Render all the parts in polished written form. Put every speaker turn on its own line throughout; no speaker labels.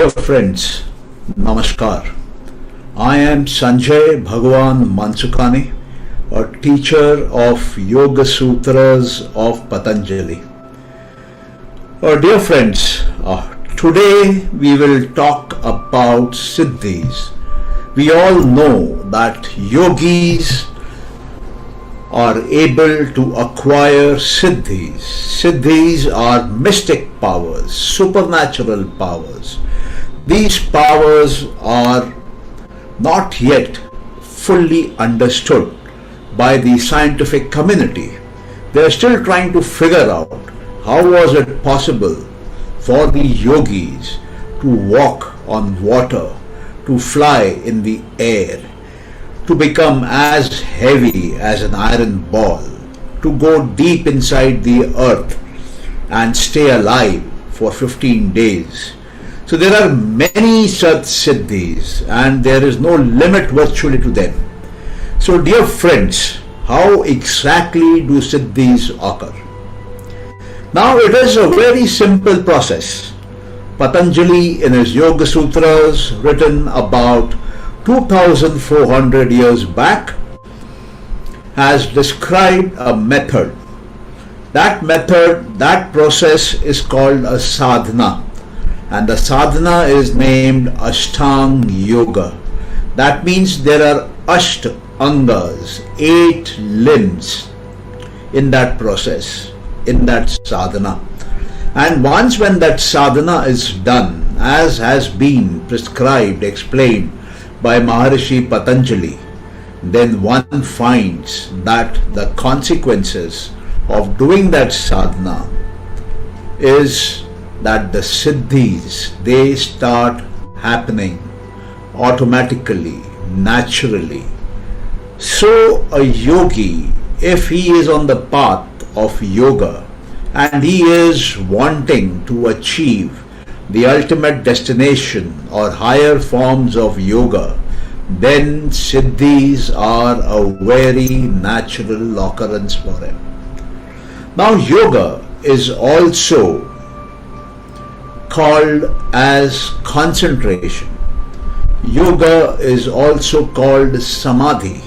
Dear friends, Namaskar. I am Sanjay Mansukhani, a teacher of Yoga Sutras of Patanjali. Dear friends, today we will talk about Siddhis. We all know that yogis are able to acquire Siddhis. Siddhis are mystic powers, supernatural powers. These powers are not yet fully understood by the scientific community. They are still trying to figure out how was it possible for the yogis to walk on water, to fly in the air, to become as heavy as an iron ball, to go deep inside the earth and stay alive for 15 days. So there are many such siddhis and there is no limit virtually to them. So dear friends, how exactly do siddhis occur? Now it is a very simple process. Patanjali in his Yoga Sutras, written about 2400 years back, has described a method. That method, that process is called a sadhana, and the sadhana is named Ashtanga Yoga. That means there are angas, 8 limbs in that process, in that sadhana. And once when that sadhana is done, as has been prescribed, explained by Maharishi Patanjali, then one finds that the consequences of doing that sadhana is that the siddhis, they start happening automatically, naturally. So a yogi, if he is on the path of yoga and he is wanting to achieve the ultimate destination or higher forms of yoga, then siddhis are a very natural occurrence for him. Now yoga is also called as concentration. Yoga is also called samadhi,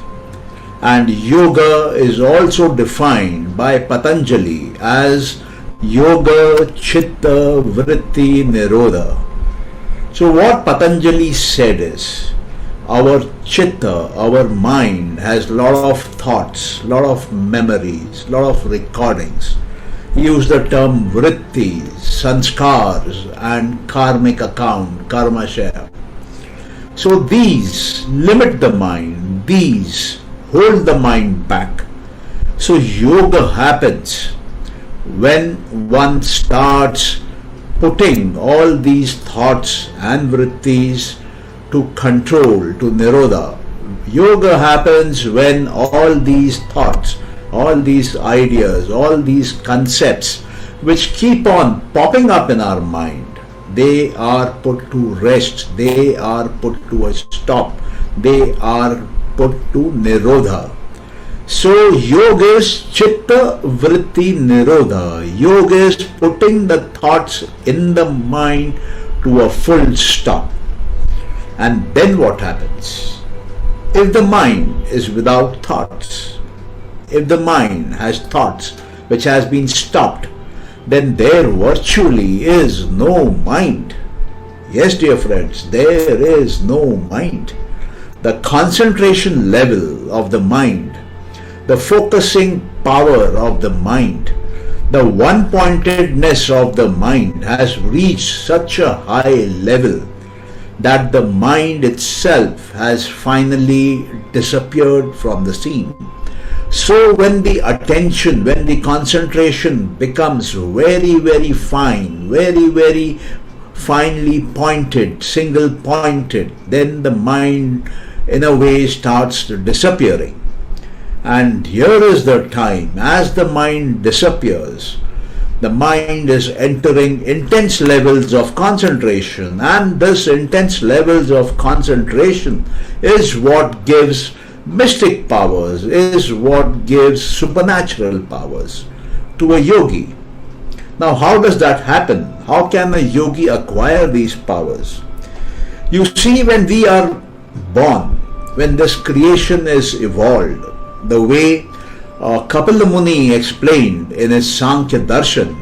and yoga is also defined by Patanjali as yoga chitta vritti nirodha. So what Patanjali said is, our chitta, our mind has lot of thoughts, lot of memories, lot of recordings. He used the term vrittis, sanskars and karmic account, karma share. So these limit the mind, these hold the mind back. So yoga happens when one starts putting all these thoughts and vrittis to control, to nirodha. Yoga happens when all these thoughts, all these ideas, all these concepts which keep on popping up in our mind, they are put to rest, they are put to a stop, they are put to nirodha. So yoga is chitta vritti nirodha. Yoga is putting the thoughts in the mind to a full stop. And then what happens? If the mind is without thoughts, if the mind has thoughts which has been stopped, then there virtually is no mind. Yes, dear friends, there is no mind. The concentration level of the mind, the focusing power of the mind, the one-pointedness of the mind has reached such a high level that the mind itself has finally disappeared from the scene. So when the attention, when the concentration becomes very, very fine, very, very finely pointed, single pointed, then the mind in a way starts disappearing. And here is the time, as the mind disappears, the mind is entering intense levels of concentration, and this intense levels of concentration is what gives mystic powers, is what gives supernatural powers to a yogi. Now how does that happen? How can a yogi acquire these powers? You see, when we are born, when this creation is evolved, the way Kapila Muni explained in his Sankhya Darshan,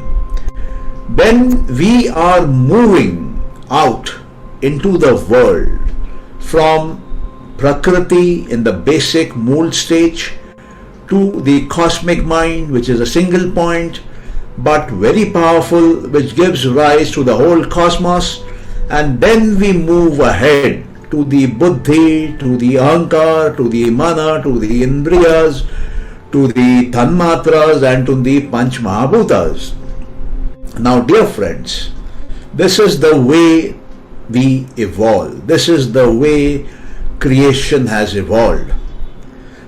when we are moving out into the world from Prakriti in the basic mool stage to the cosmic mind, which is a single point but very powerful, which gives rise to the whole cosmos, and then we move ahead to the buddhi, to the ahankar, to the mana, to the indriyas, to the tanmatras, and to the panch mahabhutas. Now, dear friends, this is the way we evolve. This is the way creation has evolved.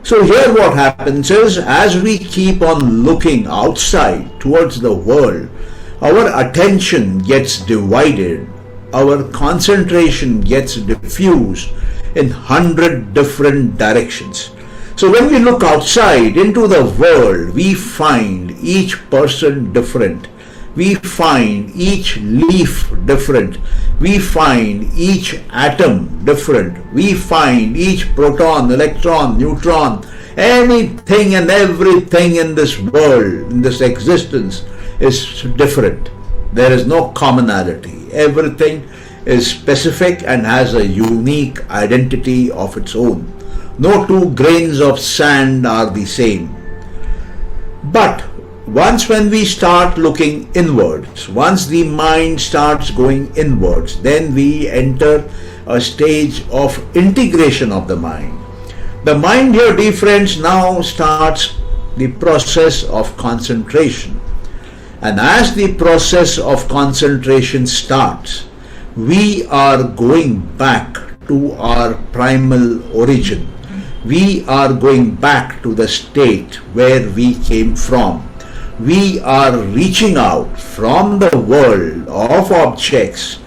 So here what happens is, as we keep on looking outside towards the world, our attention gets divided, our concentration gets diffused in 100 different directions. So when we look outside into the world, we find each person different. We find each leaf different. We find each atom different. We find each proton, electron, neutron, anything and everything in this world, in this existence, is different. There is no commonality. Everything is specific and has a unique identity of its own. No two grains of sand are the same. But once when we start looking inwards, once the mind starts going inwards, then we enter a stage of integration of the mind. The mind here, dear friends, now starts the process of concentration. And as the process of concentration starts, we are going back to our primal origin. We are going back to the state where we came from. We are reaching out from the world of objects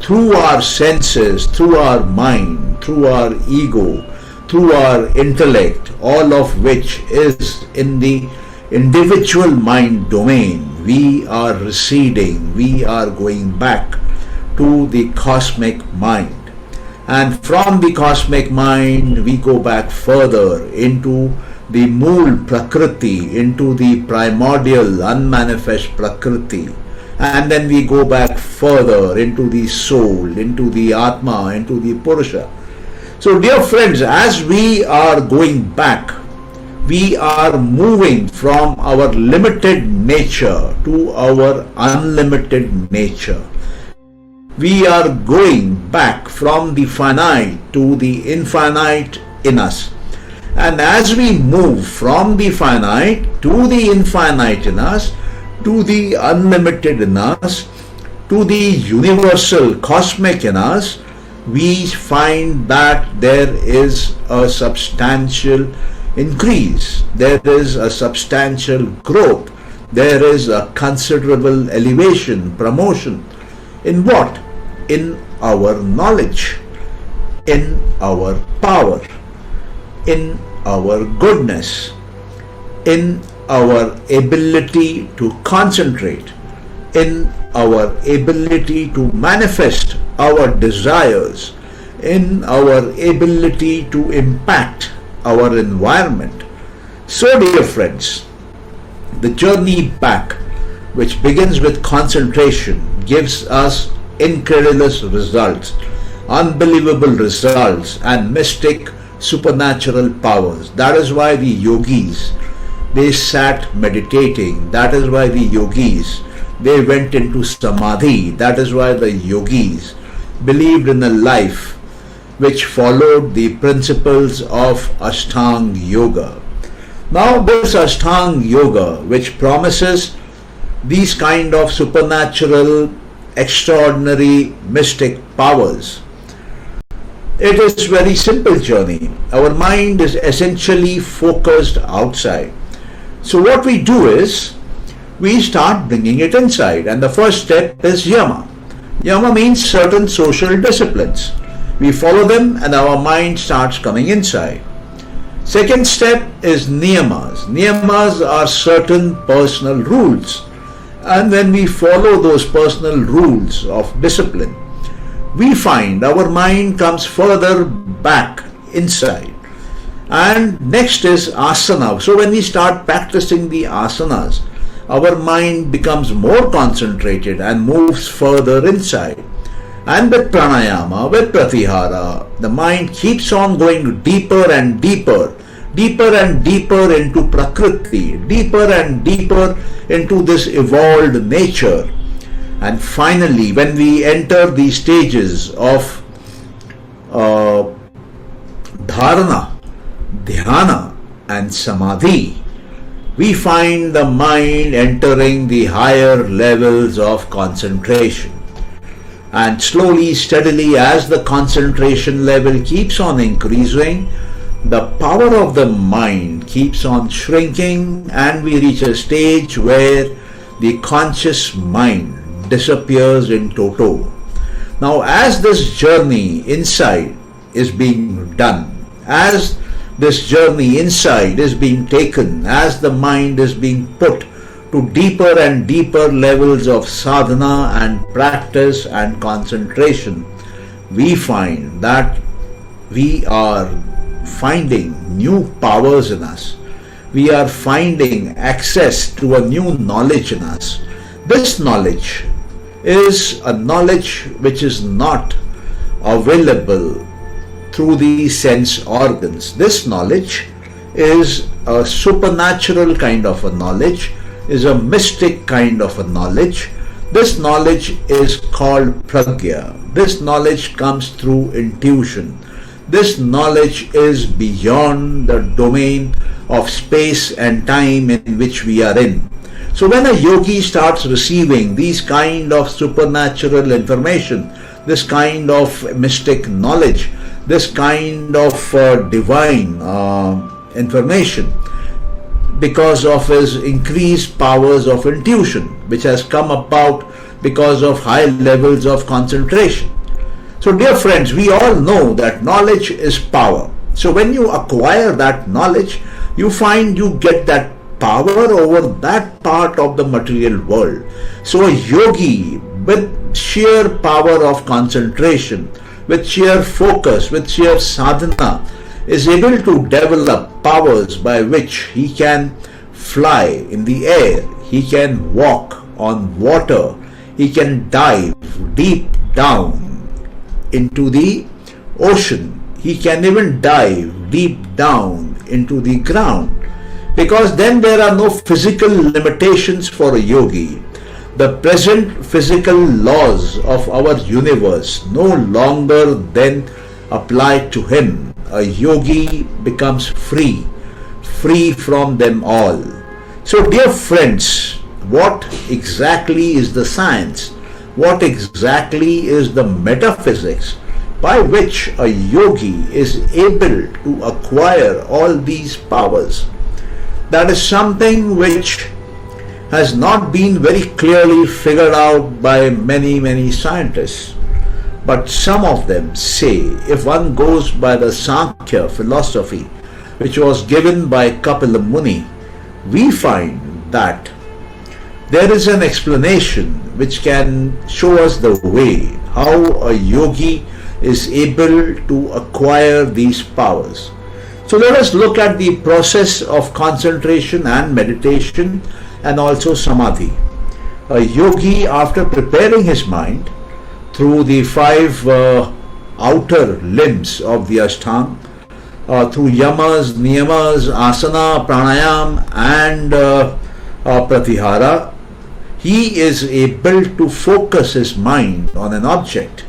through our senses, through our mind, through our ego, through our intellect, all of which is in the individual mind domain. We are receding, we are going back to the cosmic mind. And from the cosmic mind, we go back further into the mool prakriti, into the primordial unmanifest prakriti, and then we go back further into the soul, into the atma, into the purusha. So dear friends, as we are going back, we are moving from our limited nature to our unlimited nature. We are going back from the finite to the infinite in us. And as we move from the finite to the infinite in us, to the unlimited in us, to the universal cosmic in us, we find that there is a substantial increase, there is a substantial growth, there is a considerable elevation, promotion. In what? In our knowledge, in our power, in our goodness, in our ability to concentrate, in our ability to manifest our desires, in our ability to impact our environment. So dear friends, the journey back, which begins with concentration, gives us incredulous results, unbelievable results, and mystic supernatural powers. That is why the yogis, they sat meditating. That is why the yogis, they went into samadhi. That is why the yogis believed in a life which followed the principles of Ashtanga Yoga. Now this Ashtanga Yoga, which promises these kind of supernatural, extraordinary, mystic powers, it is very simple journey. Our mind is essentially focused outside. So what we do is, we start bringing it inside, and the first step is yama. Yama means certain social disciplines. We follow them and our mind starts coming inside. Second step is niyamas. Niyamas are certain personal rules. And when we follow those personal rules of discipline, we find our mind comes further back inside. And next is asana. So when we start practicing the asanas, our mind becomes more concentrated and moves further inside. And with pranayama, with pratyahara, the mind keeps on going deeper and deeper, deeper and deeper into prakriti, deeper and deeper into this evolved nature. And finally, when we enter the stages of dharana, dhyana and samadhi, we find the mind entering the higher levels of concentration. And slowly, steadily, as the concentration level keeps on increasing, the power of the mind keeps on shrinking, and we reach a stage where the conscious mind disappears in toto. Now, as this journey inside is being done, as this journey inside is being taken, as the mind is being put to deeper and deeper levels of sadhana and practice and concentration, we find that we are finding new powers in us. We are finding access to a new knowledge in us. This knowledge is a knowledge which is not available through the sense organs. This knowledge is a supernatural kind of a knowledge, is a mystic kind of a knowledge. This knowledge is called pragya. This knowledge comes through intuition. This knowledge is beyond the domain of space and time in which we are in. So when a yogi starts receiving these kind of supernatural information, this kind of mystic knowledge, this kind of divine information, because of his increased powers of intuition, which has come about because of high levels of concentration. So dear friends, we all know that knowledge is power. So when you acquire that knowledge, you find you get that power over that part of the material world. So a yogi with sheer power of concentration, with sheer focus, with sheer sadhana, is able to develop powers by which he can fly in the air, he can walk on water, he can dive deep down into the ocean, he can even dive deep down into the ground, because then there are no physical limitations for a yogi. The present physical laws of our universe no longer then apply to him. A yogi becomes free from them all. So dear friends, what exactly is the science? What exactly is the metaphysics by which a yogi is able to acquire all these powers? That is something which has not been very clearly figured out by many scientists. But some of them say, if one goes by the Sankhya philosophy, which was given by Kapila Muni, we find that there is an explanation which can show us the way how a yogi is able to acquire these powers. So let us look at the process of concentration and meditation and also samadhi. A yogi, after preparing his mind through the five outer limbs of the Ashtanga, through yamas, niyamas, asana, pranayam and pratyahara, he is able to focus his mind on an object.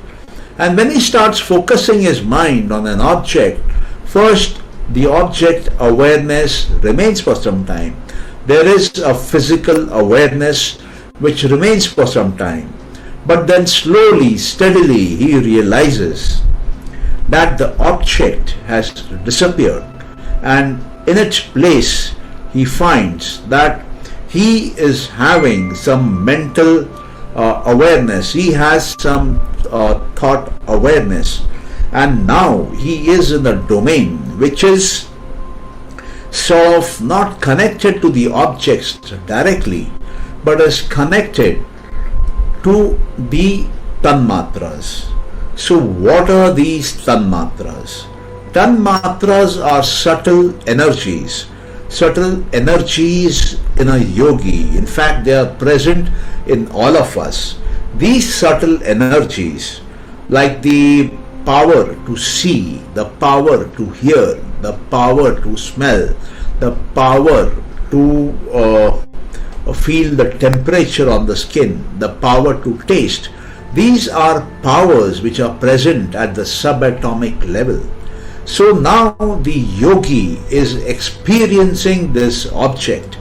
And when he starts focusing his mind on an object, first the object awareness remains for some time. There is a physical awareness which remains for some time. But then slowly, steadily, he realizes that the object has disappeared, and in its place he finds that he is having some mental awareness, he has some thought awareness, and now he is in a domain which is sort of not connected to the objects directly, but is connected to the tanmatras. So what are these tanmatras? Tanmatras are subtle energies in a yogi. In fact, they are present in all of us. These subtle energies, like the power to see, the power to hear, the power to smell, the power to feel the temperature on the skin, the power to taste. These are powers which are present at the subatomic level. So now the yogi is experiencing this object,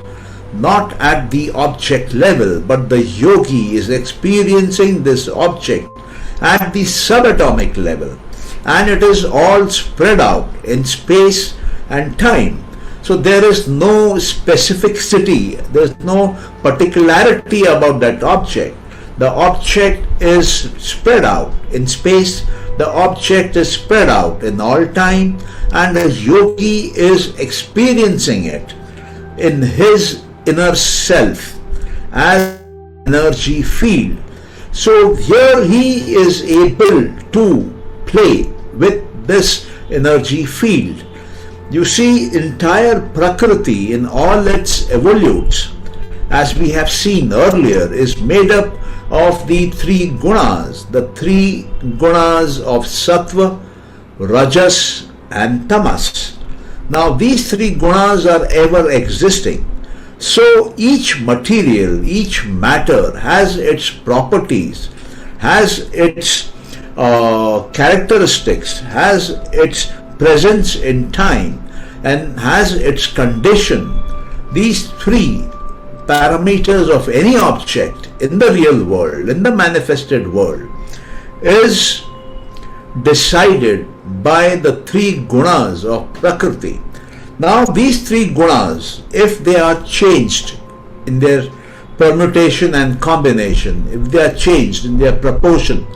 not at the object level, but the yogi is experiencing this object at the subatomic level, and it is all spread out in space and time. So there is no specificity, there is no particularity about that object. The object is spread out in space, the object is spread out in all time, and the yogi is experiencing it in his inner self as energy field. So here he is able to play with this energy field. You see, entire Prakriti in all its evolutes, as we have seen earlier, is made up of the three gunas of Sattva, Rajas and Tamas. Now these three gunas are ever existing. So each material, each matter has its properties, has its characteristics, has its presence in time, and has its condition. These three parameters of any object in the real world, in the manifested world, is decided by the three gunas of Prakriti. Now these three gunas, if they are changed in their permutation and combination, if they are changed in their proportion,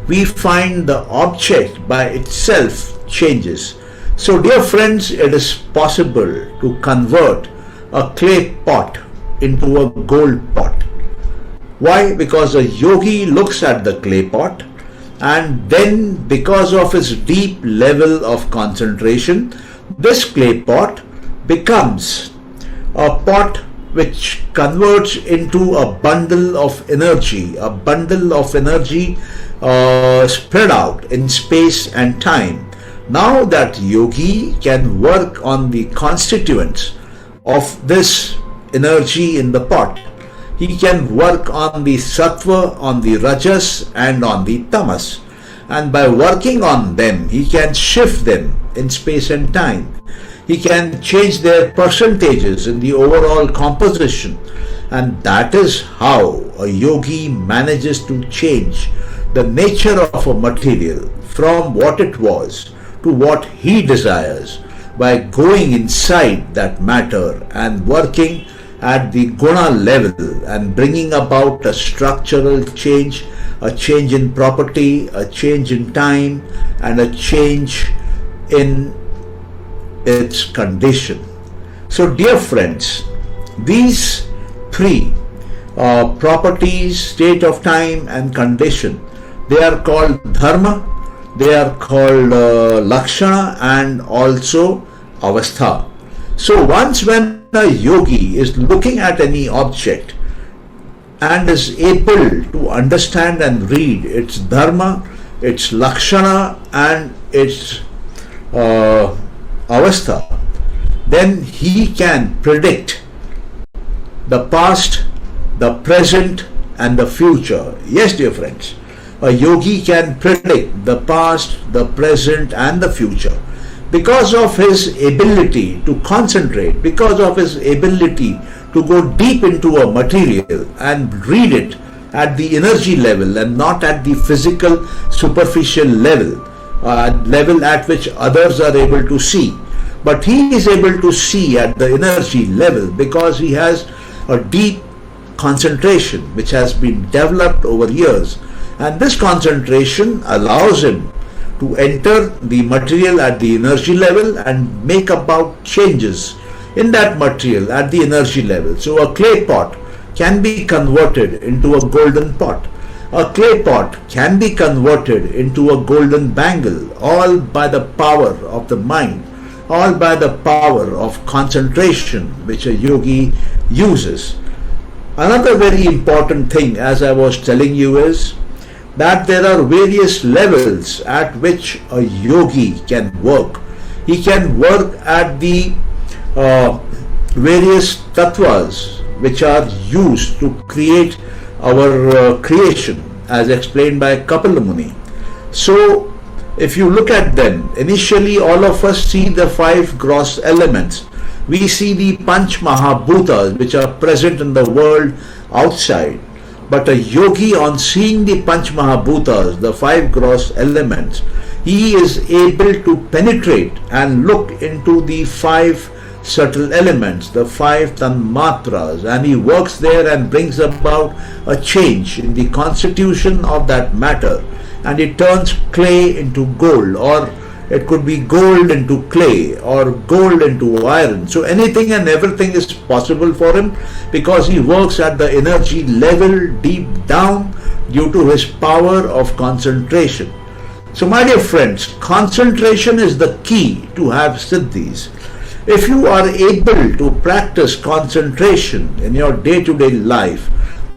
we find the object by itself changes. So dear friends, it is possible to convert a clay pot into a gold pot. Why? Because a yogi looks at the clay pot, and then because of his deep level of concentration, this clay pot becomes a pot which converts into a bundle of energy, spread out in space and time. Now that yogi can work on the constituents of this energy in the pot. He can work on the Sattva, on the Rajas and on the Tamas. And by working on them, he can shift them in space and time. He can change their percentages in the overall composition. And that is how a yogi manages to change the nature of a material from what it was to what he desires by going inside that matter and working at the guna level and bringing about a structural change, a change in property, a change in time, and a change in its condition. So dear friends, these three properties, state of time and condition, they are called dharma, they are called lakshana and also avastha. So once when a yogi is looking at any object and is able to understand and read its dharma, its lakshana and its avastha, then he can predict the past, the present and the future. Yes, dear friends, a yogi can predict the past, the present and the future because of his ability to concentrate, because of his ability to go deep into a material and read it at the energy level and not at the physical superficial level, level at which others are able to see. But he is able to see at the energy level because he has a deep concentration which has been developed over years, and this concentration allows him to enter the material at the energy level and make about changes in that material at the energy level. So a clay pot can be converted into a golden pot. A clay pot can be converted into a golden bangle, all by the power of the mind, all by the power of concentration which a yogi uses. Another very important thing, as I was telling you, is that there are various levels at which a yogi can work. He can work at the various tattvas which are used to create our creation, as explained by Kapila Muni. So, if you look at them, initially all of us see the five gross elements. We see the Panch Mahabhutas which are present in the world outside. But a yogi, on seeing the Panch Mahabhutas, the five gross elements, he is able to penetrate and look into the five subtle elements, the five tanmatras, and he works there and brings about a change in the constitution of that matter, and it turns clay into gold, or it could be gold into clay, or gold into iron. So anything and everything is possible for him because he works at the energy level deep down due to his power of concentration. So my dear friends, concentration is the key to have siddhis. If you are able to practice concentration in your day-to-day life,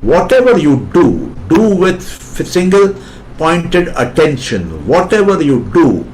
whatever you do with single pointed attention. Whatever you do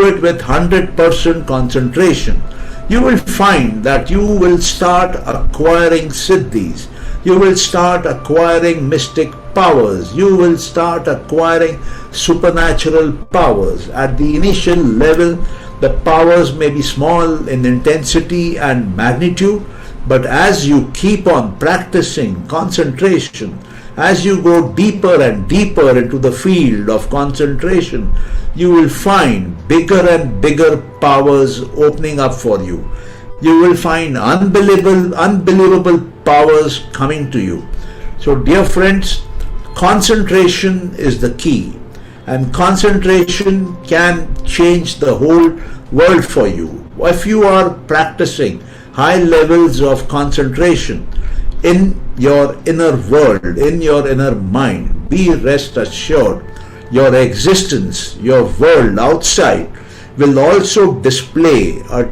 it with 100% concentration. You will find that you will start acquiring siddhis. You will start acquiring mystic powers. You will start acquiring supernatural powers. At the initial level, the powers may be small in intensity and magnitude, but as you keep on practicing concentration, as you go deeper and deeper into the field of concentration, you will find bigger and bigger powers opening up for you. You will find unbelievable powers coming to you. So dear friends, concentration is the key, and concentration can change the whole world for you. If you are practicing high levels of concentration in your inner world, in your inner mind, be rest assured your existence, your world outside will also display a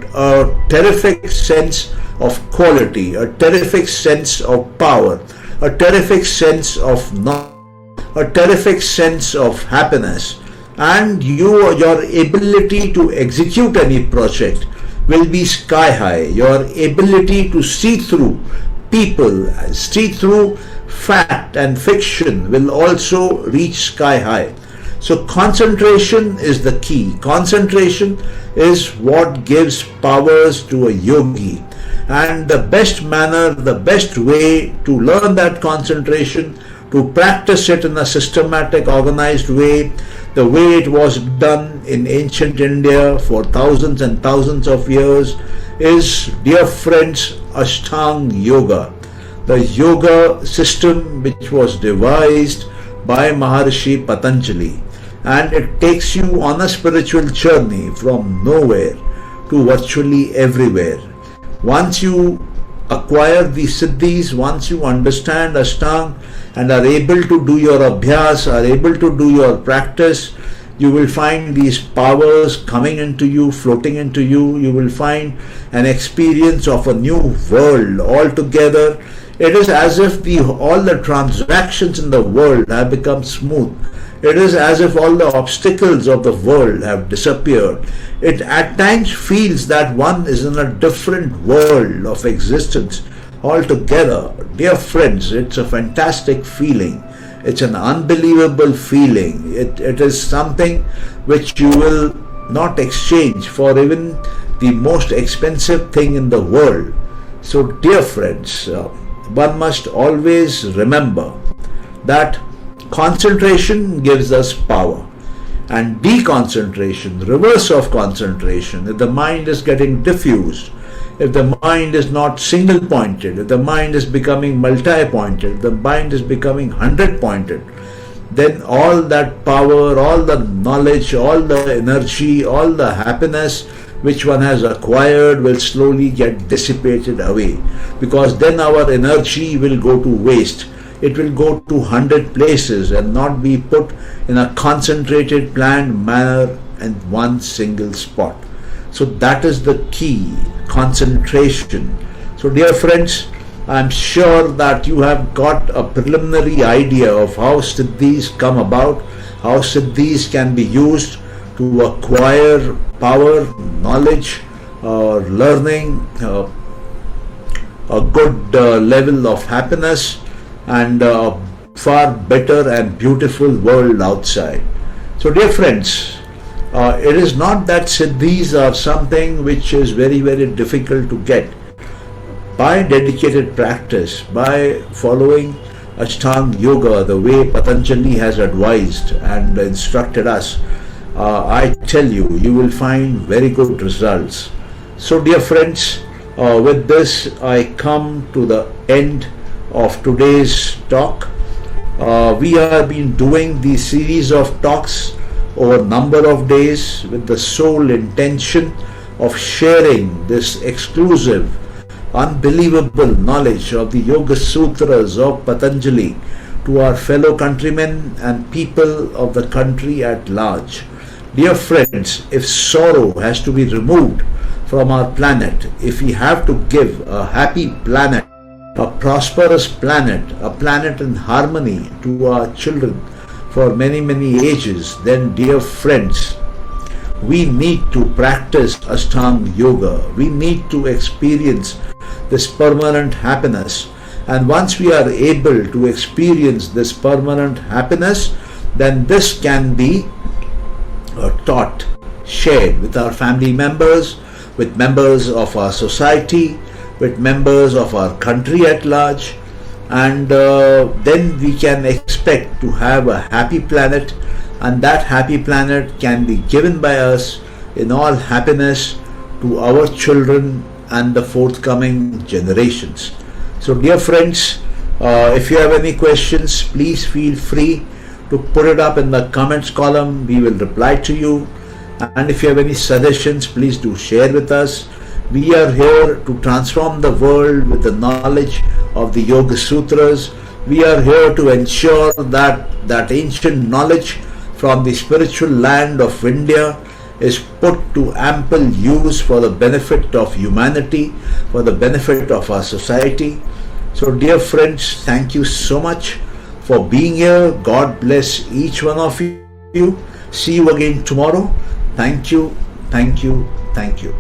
terrific sense of quality, a terrific sense of power, a terrific sense of knowledge, a terrific sense of happiness, and your ability to execute any project will be sky high. Your ability to see through people, see through fact and fiction will also reach sky high. So concentration is the key. Concentration is what gives powers to a yogi. And the best manner, the best way to learn that concentration, to practice it in a systematic, organized way, the way it was done in ancient India for thousands and thousands of years, is, dear friends, Ashtanga Yoga, the yoga system which was devised by Maharishi Patanjali, and it takes you on a spiritual journey from nowhere to virtually everywhere. Once you acquire these siddhis, once you understand Ashtanga and are able to do your abhyas, are able to do your practice, you will find these powers coming into you, floating into you. You will find an experience of a new world altogether. It is as if all the transactions in the world have become smooth. It is as if all the obstacles of the world have disappeared. It at times feels that one is in a different world of existence altogether. Dear friends, it's a fantastic feeling. It's an unbelievable feeling. It is something which you will not exchange for even the most expensive thing in the world. So dear friends, one must always remember that concentration gives us power, and deconcentration, reverse of concentration, if the mind is getting diffused, if the mind is not single pointed, if the mind is becoming multi-pointed, the mind is becoming 100-pointed, then all that power, all the knowledge, all the energy, all the happiness which one has acquired will slowly get dissipated away, because then our energy will go to waste. it will go to 100 places and not be put in a concentrated, planned manner in one single spot. So that is the key, concentration. So dear friends, I am sure that you have got a preliminary idea of how Siddhis come about, how Siddhis can be used to acquire power, knowledge, learning, a good level of happiness, and a far better and beautiful world outside. So dear friends, it is not that Siddhis are something which is very, very difficult to get. By dedicated practice, by following Ashtanga Yoga the way Patanjali has advised and instructed us, I tell you, you will find very good results. So dear friends, with this I come to the end of today's talk. We have been doing the series of talks over a number of days with the sole intention of sharing this exclusive, unbelievable knowledge of the Yoga Sutras of Patanjali to our fellow countrymen and people of the country at large. Dear friends, if sorrow has to be removed from our planet, if we have to give a happy planet, a prosperous planet, a planet in harmony to our children for many, many ages, then dear friends, we need to practice Ashtanga Yoga. We need to experience this permanent happiness. And once we are able to experience this permanent happiness, then this can be taught, shared with our family members, with members of our society, with members of our country at large, and then we can expect to have a happy planet, and that happy planet can be given by us in all happiness to our children and the forthcoming generations. So dear friends, if you have any questions, please feel free to put it up in the comments column. We will reply to you. And if you have any suggestions, please do share with us. We are here to transform the world with the knowledge of the Yoga Sutras. We are here to ensure that ancient knowledge from the spiritual land of India is put to ample use for the benefit of humanity, for the benefit of our society. So dear friends, thank you so much for being here. God bless each one of you. See you again tomorrow. Thank you, thank you, thank you.